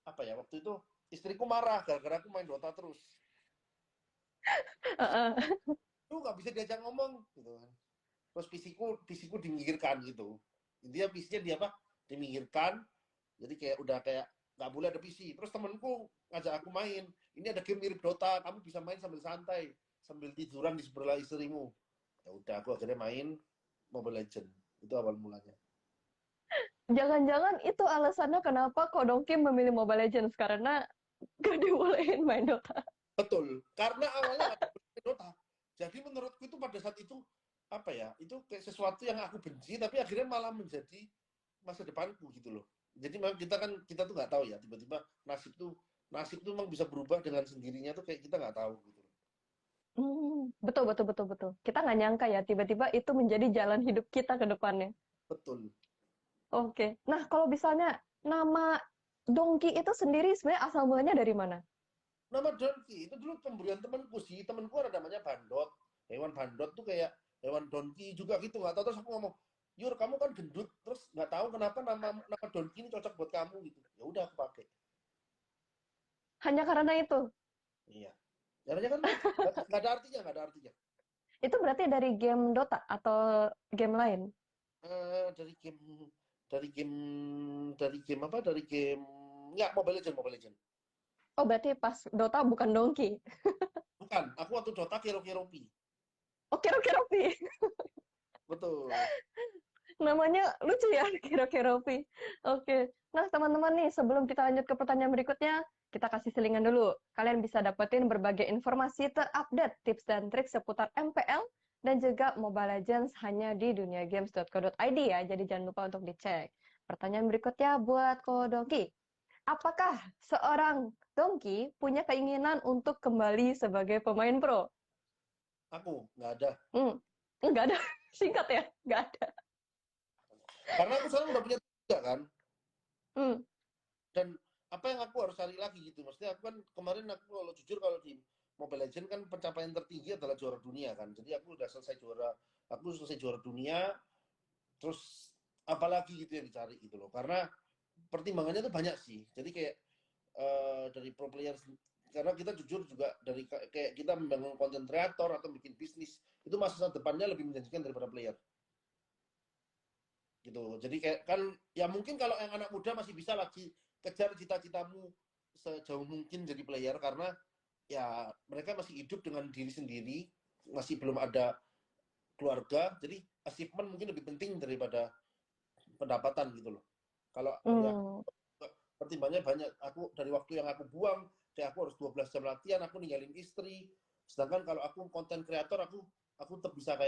apa ya, waktu itu istriku marah gara-gara aku main Dota terus. Heeh. Lu nggak bisa diajak ngomong gitu kan. Terus PC-ku diminggirkan gitu. Intinya PC-nya dia apa? Diminggirkan. Jadi kayak udah kayak nggak boleh ada PC. Terus temenku ngajak aku main. Ini ada game mirip Dota, kamu bisa main sambil santai, sambil tiduran di sebelah istrimu. Ya udah, aku akhirnya main Mobile Legend. Itu awal mulanya. Jangan-jangan itu alasannya kenapa Kodongki memilih Mobile Legends karena gak dibolehin main Dota. Betul, karena awalnya nggak ada Dota. Jadi menurutku itu pada saat itu apa ya? Itu kayak sesuatu yang aku benci, tapi akhirnya malah menjadi masa depanku gitu loh. Jadi memang kita tuh nggak tahu ya, tiba-tiba nasib tuh memang bisa berubah dengan sendirinya tuh kayak kita nggak tahu gitu loh. Betul, betul, betul, betul. Kita nggak nyangka ya, tiba-tiba itu menjadi jalan hidup kita ke depannya. Betul. Oke. Nah, kalau misalnya nama Dongki itu sendiri sebenarnya asal mulanya dari mana? Nama Donkey itu dulu pemberian temanku sih. Temanku ada namanya Bandot. Hewan Bandot tuh kayak hewan Donkey juga gitu. Nggak tahu, terus aku ngomong, Yur, kamu kan gendut, terus nggak tahu kenapa nama nama Donkey ini cocok buat kamu gitu. Ya udah aku pakai. Hanya karena itu. Iya. Caranya kan lucu. Nggak ada artinya, nggak ada artinya. Itu berarti dari game Dota atau game lain? Eh, dari game dari game dari game apa? Dari game nggak, Mobile Legend, Mobile Legend. Oh, berarti pas Dota bukan Dongki. Bukan, aku waktu Dota Kero Keropi. Oke, oke, oke. Betul. Namanya lucu ya, Kiro Pi. Oke. Nah, teman-teman nih, sebelum kita lanjut ke pertanyaan berikutnya, kita kasih selingan dulu. Kalian bisa dapetin berbagai informasi terupdate, tips dan trik seputar MPL, dan juga Mobile Legends hanya di duniagames.co.id ya, jadi jangan lupa untuk dicek. Pertanyaan berikutnya buat Ko Dongki. Apakah seorang Dongki punya keinginan untuk kembali sebagai pemain pro? Aku nggak ada. Hmm, nggak ada. Singkat ya, nggak ada. Karena aku sekarang udah punya tiga kan. Hmm, Dan apa yang aku harus cari lagi gitu, maksudnya aku kan kemarin, aku kalau jujur, kalau di Mobile Legends kan pencapaian tertinggi adalah juara dunia kan, jadi aku selesai juara dunia. Terus apalagi gitu yang dicari gitu loh, karena pertimbangannya tuh banyak sih, jadi kayak dari pro player, karena kita jujur juga dari kayak kita membangun konten kreator atau bikin bisnis, itu masa depannya lebih menjanjikan daripada player gitu. Jadi kayak kan, ya mungkin kalau yang anak muda masih bisa lagi kejar cita-citamu sejauh mungkin jadi player, karena ya mereka masih hidup dengan diri sendiri, masih belum ada keluarga, jadi achievement mungkin lebih penting daripada pendapatan gitu loh. Kalau ya hmm. pertimbangannya banyak, aku dari waktu yang aku buang, kayak aku harus 12 jam latihan, aku ninggalin istri. Sedangkan kalau aku konten kreator, aku tetap bisa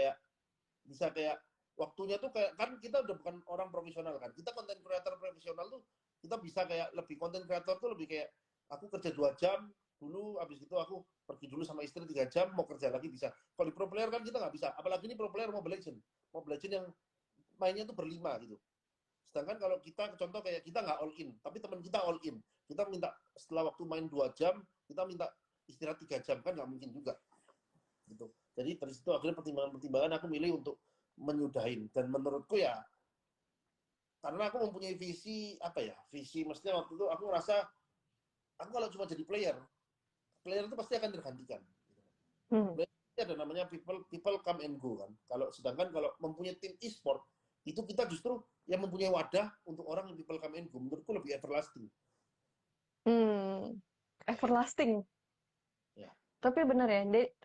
kayak waktunya tuh kayak, kan kita udah bukan orang profesional kan, kita konten kreator profesional tuh kita bisa kayak lebih, konten kreator tuh lebih kayak aku kerja 2 jam dulu, habis itu aku pergi dulu sama istri 3 jam, mau kerja lagi bisa. Kalau di pro player kan kita nggak bisa, apalagi ini pro player Mobile Legend yang mainnya tuh berlima gitu. Sedangkan kalau kita contoh kayak kita nggak all in, tapi teman kita all in, kita minta setelah waktu main 2 jam, kita minta istirahat 3 jam, kan nggak mungkin juga gitu. Jadi dari situ akhirnya pertimbangan-pertimbangan aku milih untuk menyudahin. Dan menurutku ya, karena aku mempunyai visi apa ya, visi maksudnya waktu itu aku ngerasa, aku kalau cuma jadi player, player itu pasti akan tergantikan. Hmm. Player ada namanya people come and go kan. Kalau sedangkan kalau mempunyai tim e-sport, itu kita justru yang mempunyai wadah untuk orang yang people come and go, menurutku lebih everlasting. Hmm, everlasting. Ya, Tapi bener ya,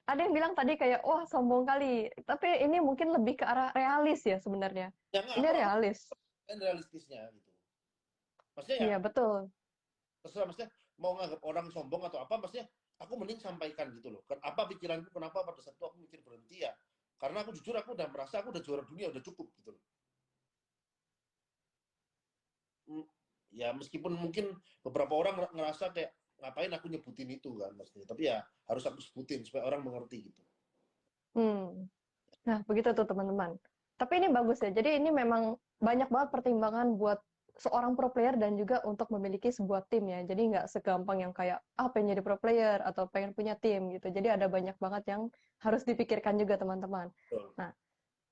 ada yang bilang tadi kayak, wah sombong kali. Tapi ini mungkin lebih ke arah realis ya sebenarnya. yang Ini aku realis. kan realistisnya gitu. Maksudnya ya Iya, betul. terserah, maksudnya mau nganggap orang sombong atau apa, maksudnya aku mending sampaikan gitu loh. Kan apa pikiranku, kenapa pada saat itu aku mikir berhenti ya? Karena aku jujur, aku udah merasa aku udah juara dunia, udah cukup gitu loh. Hmm, ya meskipun mungkin beberapa orang ngerasa kayak ngapain aku nyebutin itu kan maksudnya, tapi ya harus aku sebutin supaya orang mengerti gitu. Hmm. Nah, begitu tuh teman-teman. Tapi ini bagus ya. Jadi ini memang banyak banget pertimbangan buat seorang pro player dan juga untuk memiliki sebuah tim ya. Jadi nggak segampang yang kayak, ah pengen jadi pro player atau pengen punya tim gitu. Jadi ada banyak banget yang harus dipikirkan juga teman-teman. Betul. Nah,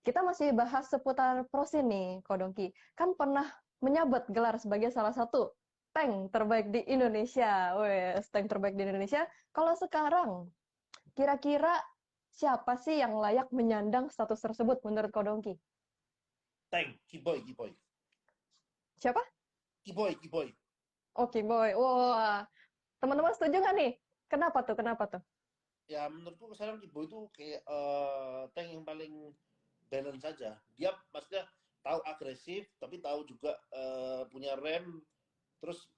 kita masih bahas seputar prosin nih, Kodongki. Kan pernah menyabet gelar sebagai salah satu tank terbaik di Indonesia. Wes, tank terbaik di Indonesia. Kalau sekarang, kira-kira siapa sih yang layak menyandang status tersebut menurut Ko Dongki? Tank, Kiboy, Kiboy. Siapa? Kiboy, Kiboy. Oke, boy. Wah, teman-teman setuju nggak nih? Kenapa tuh? Kenapa tuh? Ya menurutku sekarang Kiboy itu kayak tank yang paling balance saja. Dia maksudnya tahu agresif, tapi tahu juga punya rem, terus